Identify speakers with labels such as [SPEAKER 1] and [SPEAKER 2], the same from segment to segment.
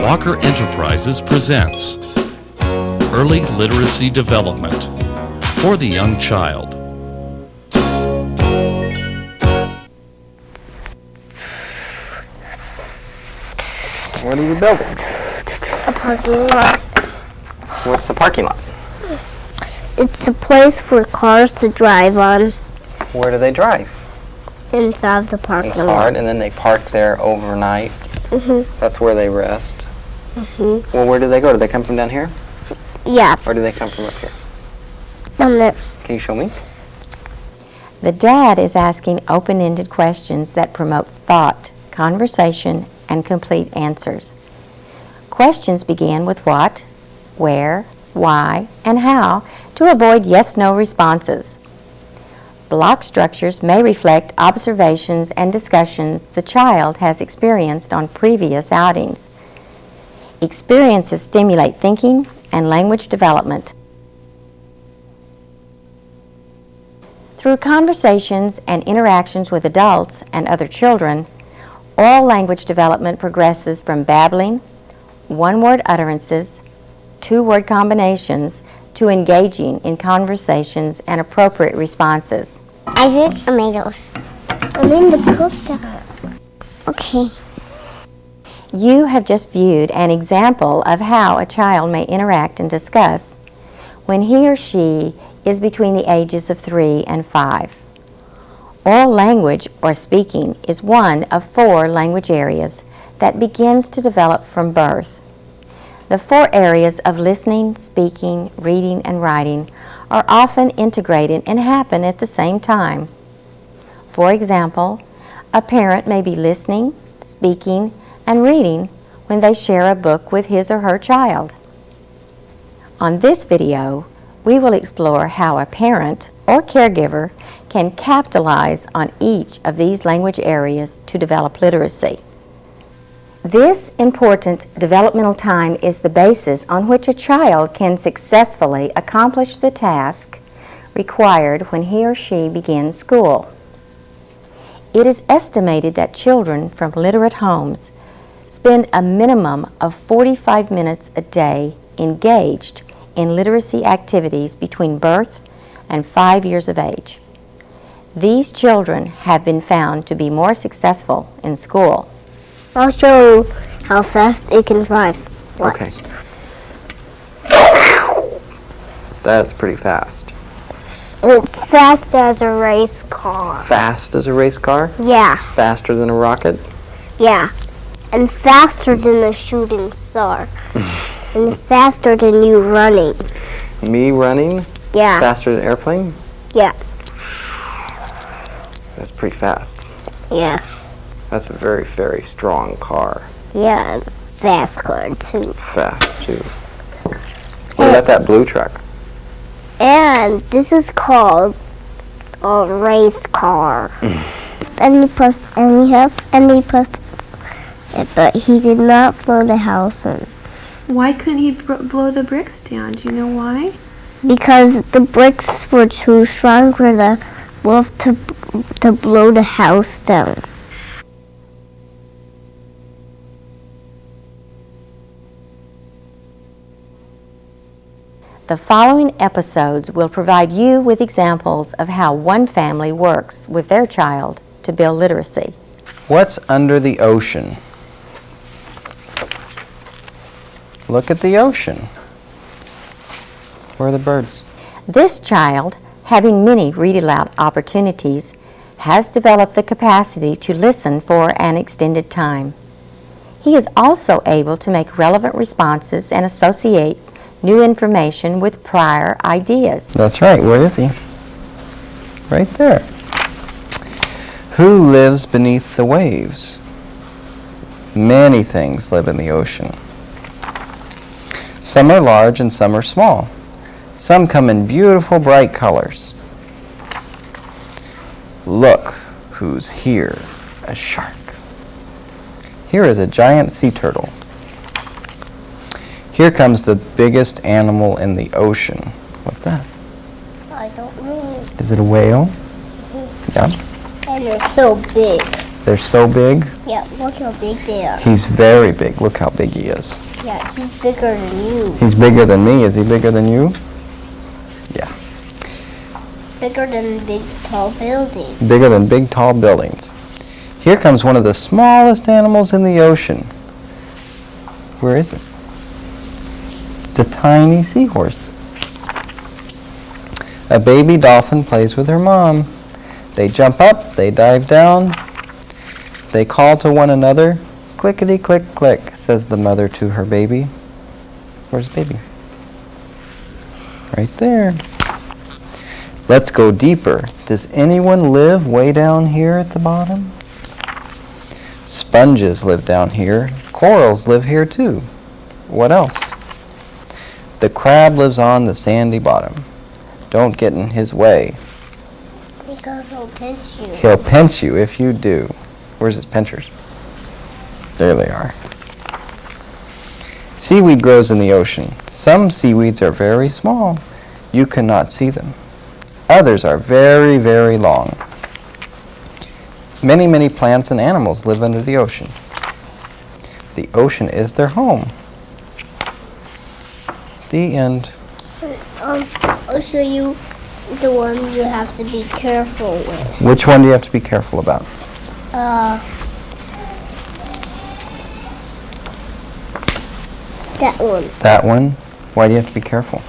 [SPEAKER 1] Walker Enterprises presents Early Literacy Development for the Young Child.
[SPEAKER 2] What are you building?
[SPEAKER 3] A parking lot.
[SPEAKER 2] What's a parking lot?
[SPEAKER 3] It's a place for cars to drive on
[SPEAKER 2] Where do they drive?
[SPEAKER 3] inside the parking
[SPEAKER 2] Inside,
[SPEAKER 3] lot.
[SPEAKER 2] and then they park there overnight. That's where they rest. Well, where do they go? Do they come from down here?
[SPEAKER 3] Yeah,
[SPEAKER 2] Or do they come from up here?
[SPEAKER 3] down there.
[SPEAKER 2] Can you show me?
[SPEAKER 4] The dad is asking open-ended questions that promote thought, conversation, and complete answers. Questions begin with what, where, why, and how to avoid yes-no responses. Block structures may reflect observations and discussions the child has experienced on previous outings. Experiences stimulate thinking and language development. Through conversations and interactions with adults and other children, oral language development progresses from babbling, one-word utterances, two-word combinations, to engaging in conversations and appropriate responses.
[SPEAKER 3] Isaac, tomatoes. And then the cooktop. Okay.
[SPEAKER 4] You have just viewed an example of how a child may interact and discuss when he or she is between the ages of 3 and 5. Oral language, or speaking, is one of 4 language areas that begins to develop from birth. The 4 areas of listening, speaking, reading, and writing are often integrated and happen at the same time. For example, a parent may be listening, speaking, and reading when they share a book with his or her child. On this video, we will explore how a parent or caregiver can capitalize on each of these language areas to develop literacy. This important developmental time is the basis on which a child can successfully accomplish the task required when he or she begins school. It is estimated that children from literate homes spend a minimum of 45 minutes a day engaged in literacy activities between birth and 5 years of age. These children have been found to be more successful in school.
[SPEAKER 3] I'll show you how fast it can drive. Watch.
[SPEAKER 2] Okay. That's pretty fast.
[SPEAKER 3] It's fast as a race car.
[SPEAKER 2] Fast as a race car?
[SPEAKER 3] Yeah,
[SPEAKER 2] Faster than a rocket?
[SPEAKER 3] yeah. And faster than a shooting star. And faster than you running.
[SPEAKER 2] Me running?
[SPEAKER 3] Yeah,
[SPEAKER 2] Faster than an airplane?
[SPEAKER 3] yeah,
[SPEAKER 2] That's pretty fast.
[SPEAKER 3] yeah.
[SPEAKER 2] That's a very, very strong car.
[SPEAKER 3] Yeah, and fast car too.
[SPEAKER 2] Fast, too. What about that blue truck?
[SPEAKER 3] And this is called a race car. And he pressed it, but he did not blow the house in.
[SPEAKER 5] Why couldn't he blow the bricks down? Do you know why?
[SPEAKER 3] Because the bricks were too strong for the wolf to blow the house down.
[SPEAKER 4] The following episodes will provide you with examples of how one family works with their child to build literacy.
[SPEAKER 6] What's under the ocean? Look at the ocean. Where are the birds?
[SPEAKER 4] This child, having many read-aloud opportunities, has developed the capacity to listen for an extended time. He is also able to make relevant responses and associate new information with prior ideas.
[SPEAKER 6] That's right. Where is he? Right there. Who lives beneath the waves? Many things live in the ocean. Some are large and some are small. Some come in beautiful bright colors. Look who's here, a shark. Here is a giant sea turtle. Here comes the biggest animal in the ocean. What's that?
[SPEAKER 3] I don't know.
[SPEAKER 6] Is it a whale? Yeah.
[SPEAKER 3] And they're so big.
[SPEAKER 6] They're so big.
[SPEAKER 3] Yeah, look how big they are.
[SPEAKER 6] He's very big. Look how big he is.
[SPEAKER 3] Yeah, he's bigger than you.
[SPEAKER 6] He's bigger than me. Is he bigger than you? Yeah.
[SPEAKER 3] Bigger than big, tall buildings.
[SPEAKER 6] Bigger than big, tall buildings. Here comes one of the smallest animals in the ocean. Where is it? It's a tiny seahorse. A baby dolphin plays with her mom. They jump up, they dive down, they call to one another. Clickety click click, says the mother to her baby. Where's baby? Right there. Let's go deeper. Does anyone live way down here at the bottom? Sponges live down here. Corals live here too. What else? The crab lives on the sandy bottom. Don't get in his way.
[SPEAKER 3] Because he'll pinch you.
[SPEAKER 6] He'll pinch you if you do. Where's his pinchers? There they are. Seaweed grows in the ocean. Some seaweeds are very small. You cannot see them. Others are very, very long. Many, many plants and animals live under the ocean. The ocean is their home. The end.
[SPEAKER 3] I'll show you the one you have to be careful with.
[SPEAKER 6] Which one do you have to be careful about?
[SPEAKER 3] That one.
[SPEAKER 6] That one? Why do you have to be careful?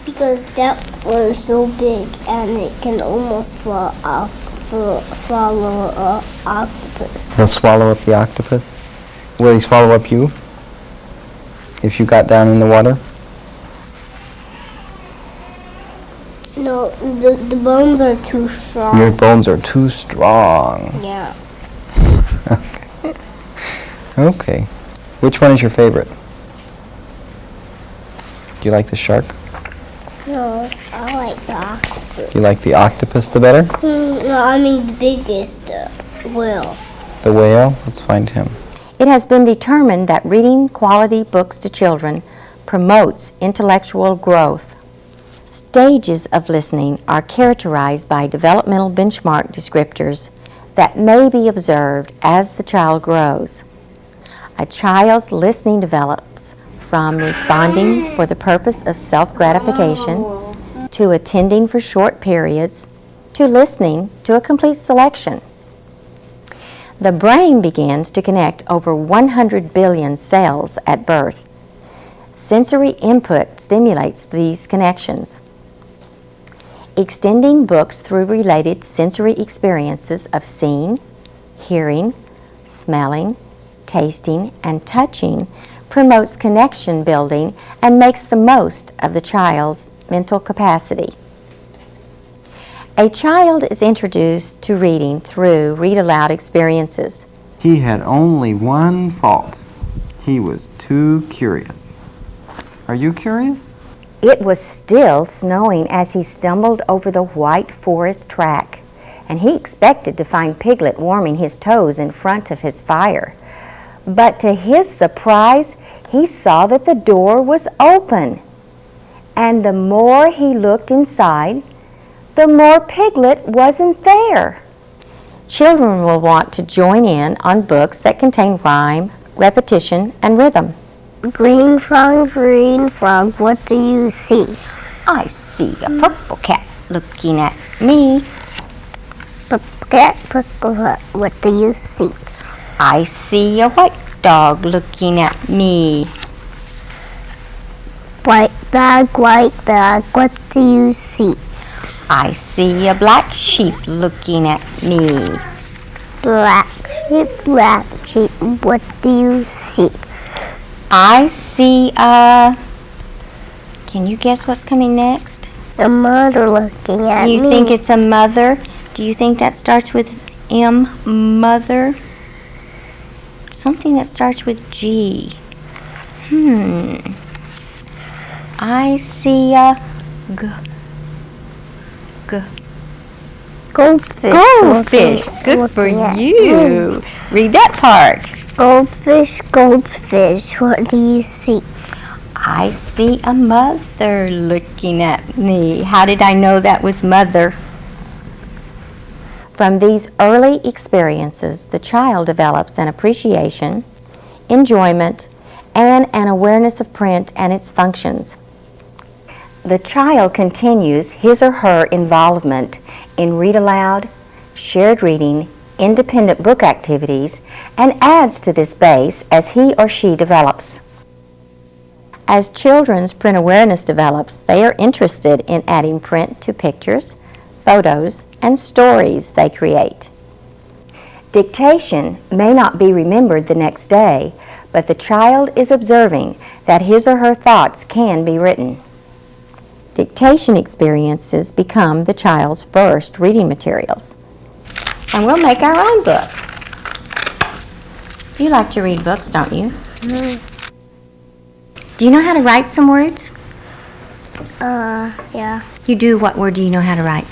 [SPEAKER 3] Because that one is so big and it can almost swallow an octopus.
[SPEAKER 6] He'll swallow up the octopus? Will he swallow up you? If you got down in the water?
[SPEAKER 3] No, the bones are too strong.
[SPEAKER 6] Your bones are too strong.
[SPEAKER 3] Yeah.
[SPEAKER 6] Okay. Which one is your favorite? Do you like the shark?
[SPEAKER 3] No, I like the octopus.
[SPEAKER 6] You like the octopus the better?
[SPEAKER 3] No, I mean the biggest whale.
[SPEAKER 6] The whale? Let's find him.
[SPEAKER 4] It has been determined that reading quality books to children promotes intellectual growth. Stages of listening are characterized by developmental benchmark descriptors that may be observed as the child grows. A child's listening develops from responding for the purpose of self-gratification, to attending for short periods, to listening to a complete selection. The brain begins to connect over 100 billion cells at birth. Sensory input stimulates these connections. Extending books through related sensory experiences of seeing, hearing, smelling, tasting, and touching promotes connection building and makes the most of the child's mental capacity. A child is introduced to reading through read-aloud experiences.
[SPEAKER 6] He had only one fault. He was too curious. Are you curious?
[SPEAKER 4] It was still snowing as he stumbled over the white forest track, and he expected to find Piglet warming his toes in front of his fire. But to his surprise, he saw that the door was open. And the more he looked inside, the more Piglet wasn't there. Children will want to join in on books that contain rhyme, repetition, and rhythm.
[SPEAKER 3] Green frog, what do you see?
[SPEAKER 4] I see a purple cat looking at me.
[SPEAKER 3] Purple cat, what do you see?
[SPEAKER 4] I see a white dog looking at me.
[SPEAKER 3] White dog, what do you see?
[SPEAKER 4] I see a black sheep looking at me.
[SPEAKER 3] Black sheep, what do you see?
[SPEAKER 4] I see a... Can you guess what's coming next?
[SPEAKER 3] A mother looking at me.
[SPEAKER 4] You think it's a mother? Do you think that starts with M, mother? Something that starts with G. I see a
[SPEAKER 3] Goldfish.
[SPEAKER 4] goldfish. Good for you. Read that part.
[SPEAKER 3] Goldfish, what do you see?
[SPEAKER 4] I see a mother looking at me. How did I know that was mother? From these early experiences, the child develops an appreciation, enjoyment, and an awareness of print and its functions. The child continues his or her involvement in read aloud, shared reading, independent book activities, and adds to this base as he or she develops. As children's print awareness develops, they are interested in adding print to pictures, photos, and stories they create. Dictation may not be remembered the next day, but the child is observing that his or her thoughts can be written. Dictation experiences become the child's first reading materials. And we'll make our own book. You like to read books, don't you? Do you know how to write some words?
[SPEAKER 3] Yeah.
[SPEAKER 4] You do. What word do you know how to write?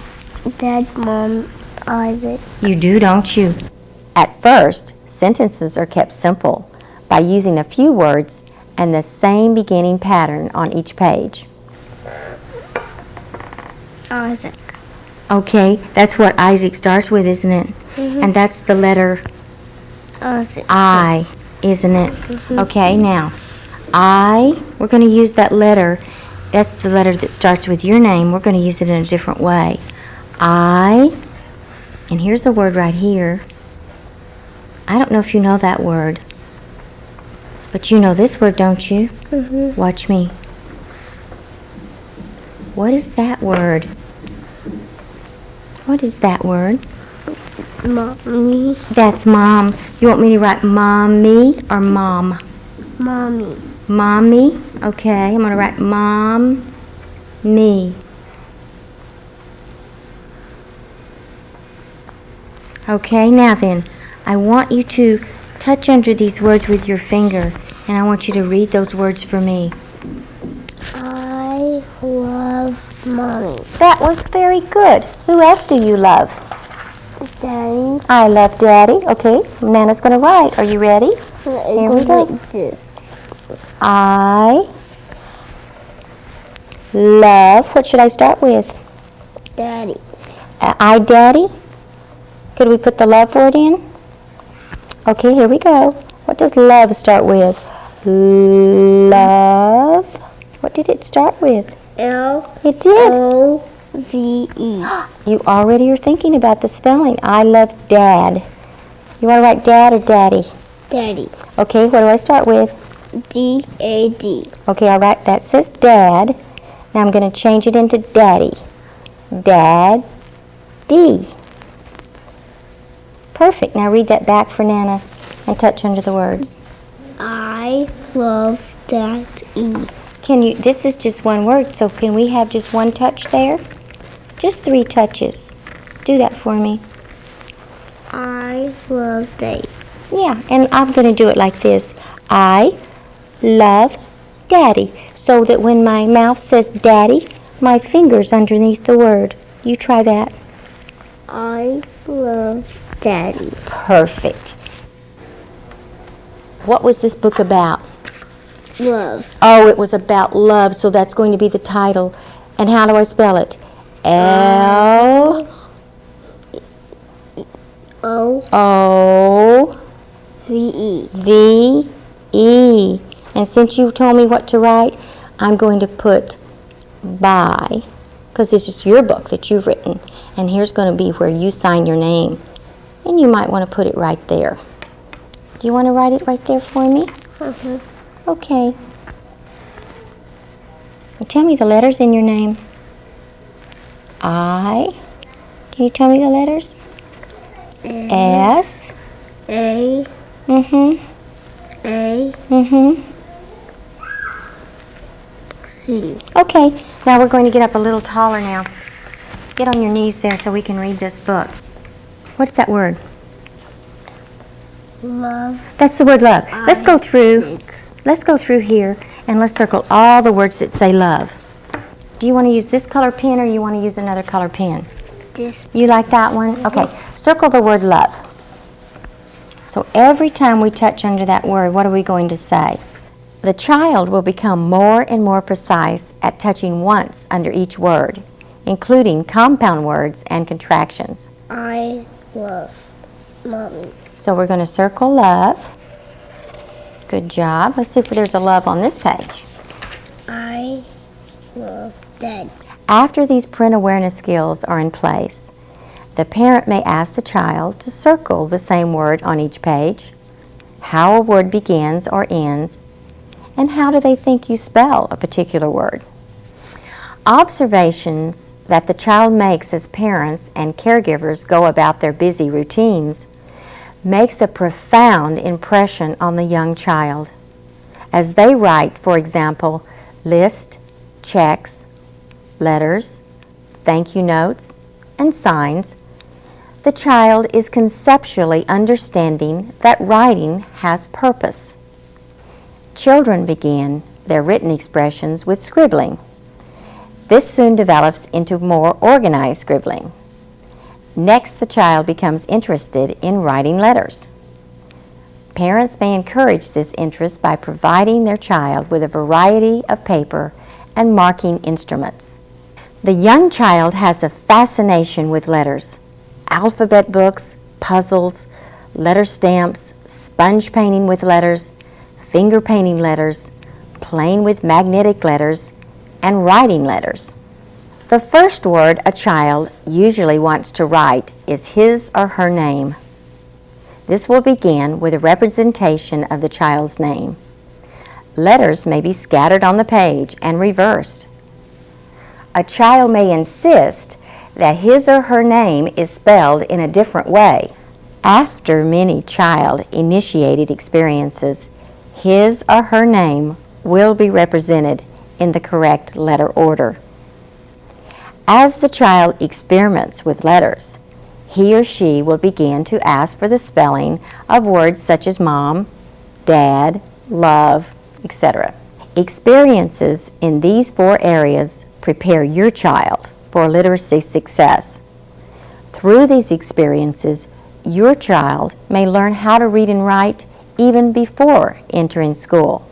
[SPEAKER 3] Dad, Mom, Isaac.
[SPEAKER 4] You do, don't you? At first, sentences are kept simple by using a few words and the same beginning pattern on each page.
[SPEAKER 3] Isaac.
[SPEAKER 4] Okay, that's what Isaac starts with, isn't it? And that's the letter
[SPEAKER 3] Isaac.
[SPEAKER 4] I, isn't it? Okay, now, I, we're going to use that letter. That's the letter that starts with your name. We're going to use it in a different way. I, and here's a word right here. I don't know if you know that word, but you know this word, don't you? Watch me. What is that word? What is that word?
[SPEAKER 3] Mommy.
[SPEAKER 4] That's mom. You want me to write mommy or mom?
[SPEAKER 3] Mommy.
[SPEAKER 4] Mommy. Okay, I'm going to write mom, me. Okay, now then, I want you to touch under these words with your finger, and I want you to read those words for me.
[SPEAKER 3] I love Mommy.
[SPEAKER 4] That was very good. Who else do you love?
[SPEAKER 3] Daddy.
[SPEAKER 4] I love Daddy. Okay, Nana's going to write. Are you ready? Here we go.
[SPEAKER 3] Like this.
[SPEAKER 4] I love, what should I start with?
[SPEAKER 3] Daddy.
[SPEAKER 4] I, Daddy? Could we put the love word in? Okay, here we go. What does love start with? Love. What did it start with?
[SPEAKER 3] L.
[SPEAKER 4] It did.
[SPEAKER 3] O-V-E.
[SPEAKER 4] You already are thinking about the spelling. I love Dad. You want to write Dad or Daddy?
[SPEAKER 3] Daddy.
[SPEAKER 4] Okay, what do I start with?
[SPEAKER 3] D-A-D.
[SPEAKER 4] Okay, all right, that says Dad. Now I'm going to change it into Daddy. Dad-D. Perfect. Now read that back for Nana and touch under the words.
[SPEAKER 3] I love Daddy.
[SPEAKER 4] Can you, this is just one word, so can we have just one touch there? Just 3 touches. Do that for me.
[SPEAKER 3] I love Daddy.
[SPEAKER 4] Yeah, and I'm going to do it like this. I love Daddy. So that when my mouth says Daddy, my finger's underneath the word. You try that.
[SPEAKER 3] I love Daddy.
[SPEAKER 4] Perfect. What was this book about?
[SPEAKER 3] Love.
[SPEAKER 4] Oh, it was about love, so that's going to be the title. And how do I spell it? L O
[SPEAKER 3] V-E.
[SPEAKER 4] V E. And since you told me what to write, I'm going to put by, because this is your book that you've written. And here's going to be where you sign your name. And you might want to put it right there. Do you want to write it right there for me? Okay. And tell me the letters in your name. I. Can you tell me the letters? S.
[SPEAKER 3] A.
[SPEAKER 4] Mm-hmm.
[SPEAKER 3] A.
[SPEAKER 4] Mm-hmm.
[SPEAKER 3] C.
[SPEAKER 4] Okay, now we're going to get up a little taller now. Get on your knees there so we can read this book. What's that word?
[SPEAKER 3] Love.
[SPEAKER 4] That's the word love. Let's go through. Let's go through here and let's circle all the words that say love. Do you want to use this color pen or you want to use another color pen?
[SPEAKER 3] This.
[SPEAKER 4] You like that one? Okay, circle the word love. So every time we touch under that word, what are we going to say? The child will become more and more precise at touching once under each word, including compound words and contractions.
[SPEAKER 3] I love Mommy.
[SPEAKER 4] So we're going to circle love. Good job. Let's see if there's a love on this page.
[SPEAKER 3] I love Daddy.
[SPEAKER 4] After these print awareness skills are in place, the parent may ask the child to circle the same word on each page, how a word begins or ends, and how do they think you spell a particular word. Observations that the child makes as parents and caregivers go about their busy routines makes a profound impression on the young child. As they write, for example, list, checks, letters, thank you notes, and signs, the child is conceptually understanding that writing has purpose. Children begin their written expressions with scribbling. This soon develops into more organized scribbling. Next, the child becomes interested in writing letters. Parents may encourage this interest by providing their child with a variety of paper and marking instruments. The young child has a fascination with letters. Alphabet books, puzzles, letter stamps, sponge painting with letters, finger painting letters, playing with magnetic letters, and writing letters. The first word a child usually wants to write is his or her name. This will begin with a representation of the child's name. Letters may be scattered on the page and reversed. A child may insist that his or her name is spelled in a different way. After many child-initiated experiences, his or her name will be represented in the correct letter order. As the child experiments with letters, he or she will begin to ask for the spelling of words such as mom, dad, love, etc. Experiences in these 4 areas prepare your child for literacy success. Through these experiences, your child may learn how to read and write even before entering school.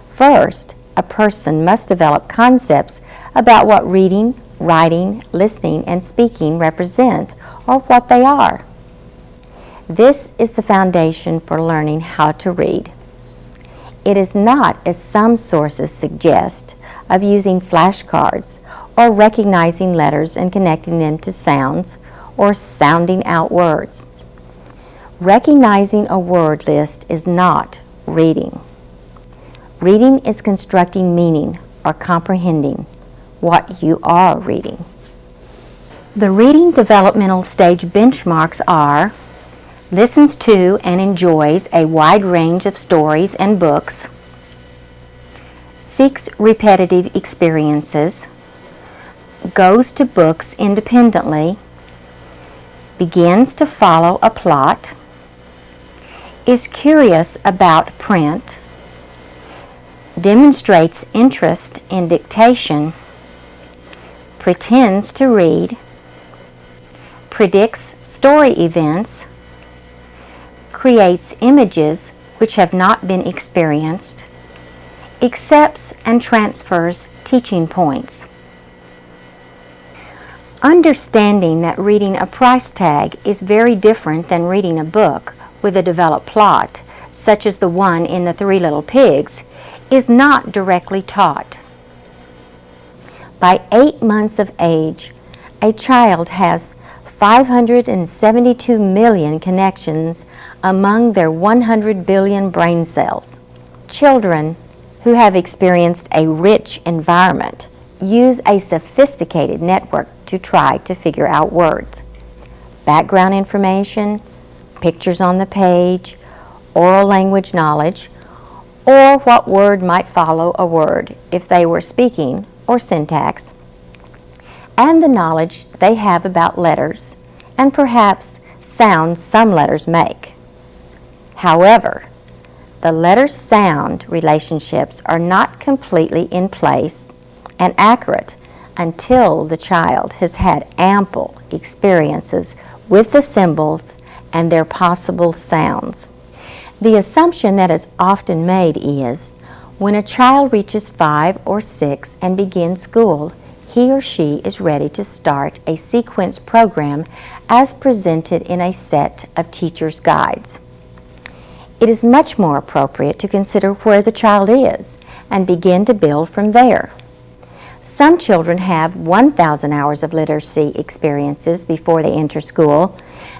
[SPEAKER 4] First, a person must develop concepts about what reading, writing, listening, and speaking represent, or what they are. This is the foundation for learning how to read. It is not, as some sources suggest, of using flashcards or recognizing letters and connecting them to sounds or sounding out words. Recognizing a word list is not reading. Reading is constructing meaning or comprehending what you are reading. The reading developmental stage benchmarks are: listens to and enjoys a wide range of stories and books, seeks repetitive experiences, goes to books independently, begins to follow a plot, is curious about print, demonstrates interest in dictation, pretends to read, predicts story events, creates images which have not been experienced, accepts and transfers teaching points. Understanding that reading a price tag is very different than reading a book with a developed plot, such as the one in The 3 Little Pigs, is not directly taught. By 8 months of age, a child has 572 million connections among their 100 billion brain cells. Children who have experienced a rich environment use a sophisticated network to try to figure out words. Background information, pictures on the page, oral language knowledge, or what word might follow a word if they were speaking, or syntax, and the knowledge they have about letters and perhaps sounds some letters make. However, the letter-sound relationships are not completely in place and accurate until the child has had ample experiences with the symbols and their possible sounds. The assumption that is often made is, when a child reaches 5 or 6 and begins school, he or she is ready to start a sequence program as presented in a set of teacher's guides. It is much more appropriate to consider where the child is and begin to build from there. Some children have 1,000 hours of literacy experiences before they enter school,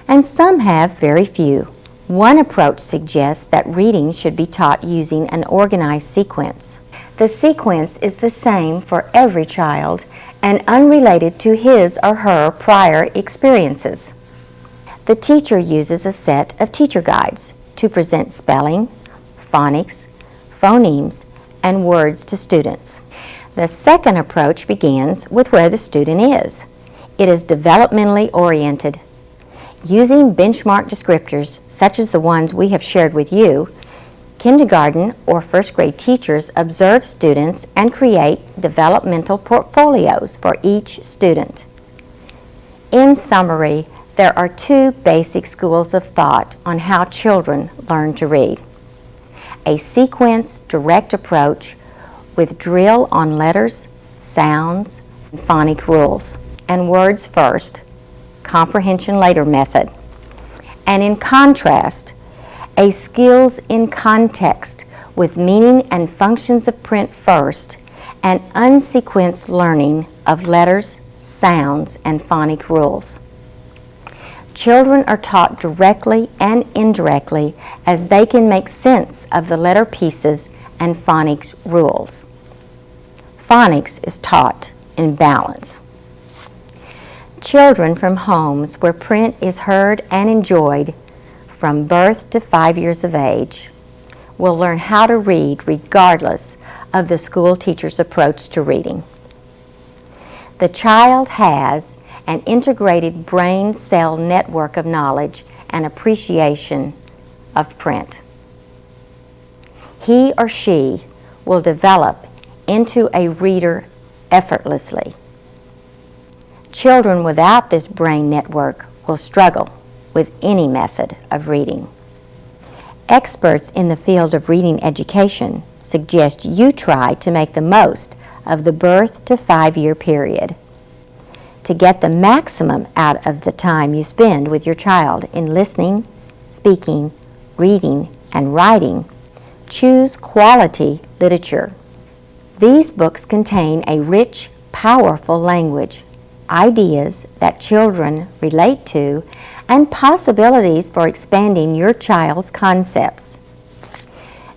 [SPEAKER 4] and some have very few. One approach suggests that reading should be taught using an organized sequence. The sequence is the same for every child and unrelated to his or her prior experiences. The teacher uses a set of teacher guides to present spelling, phonics, phonemes, and words to students. The second approach begins with where the student is. It is developmentally oriented. Using benchmark descriptors, such as the ones we have shared with you, kindergarten or first grade teachers observe students and create developmental portfolios for each student. In summary, there are two basic schools of thought on how children learn to read. A sequence direct approach with drill on letters, sounds, and phonic rules, and words first, comprehension later method. And in contrast, a skills in context with meaning and functions of print first, and unsequenced learning of letters, sounds, and phonic rules. Children are taught directly and indirectly as they can make sense of the letter pieces and phonics rules. Phonics is taught in balance. Children from homes where print is heard and enjoyed from birth to 5 years of age will learn how to read regardless of the school teacher's approach to reading. The child has an integrated brain cell network of knowledge and appreciation of print. He or she will develop into a reader effortlessly. Children without this brain network will struggle with any method of reading. Experts in the field of reading education suggest you try to make the most of the birth to 5-year period. To get the maximum out of the time you spend with your child in listening, speaking, reading, and writing, choose quality literature. These books contain a rich, powerful language, ideas that children relate to, and possibilities for expanding your child's concepts.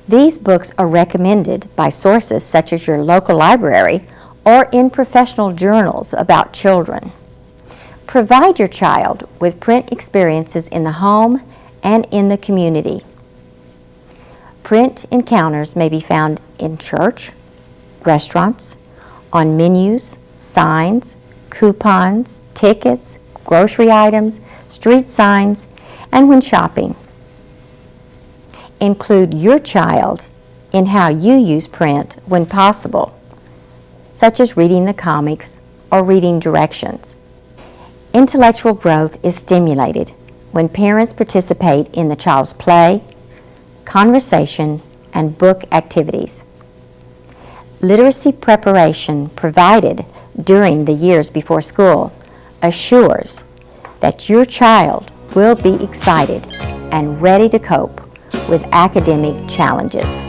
[SPEAKER 4] These books are recommended by sources such as your local library or in professional journals about children. Provide your child with print experiences in the home and in the community. Print encounters may be found in church, restaurants, on menus, signs, coupons, tickets, grocery items, street signs, and when shopping. Include your child in how you use print when possible, such as reading the comics or reading directions. Intellectual growth is stimulated when parents participate in the child's play, conversation, and book activities. Literacy preparation provided during the years before school assures that your child will be excited and ready to cope with academic challenges.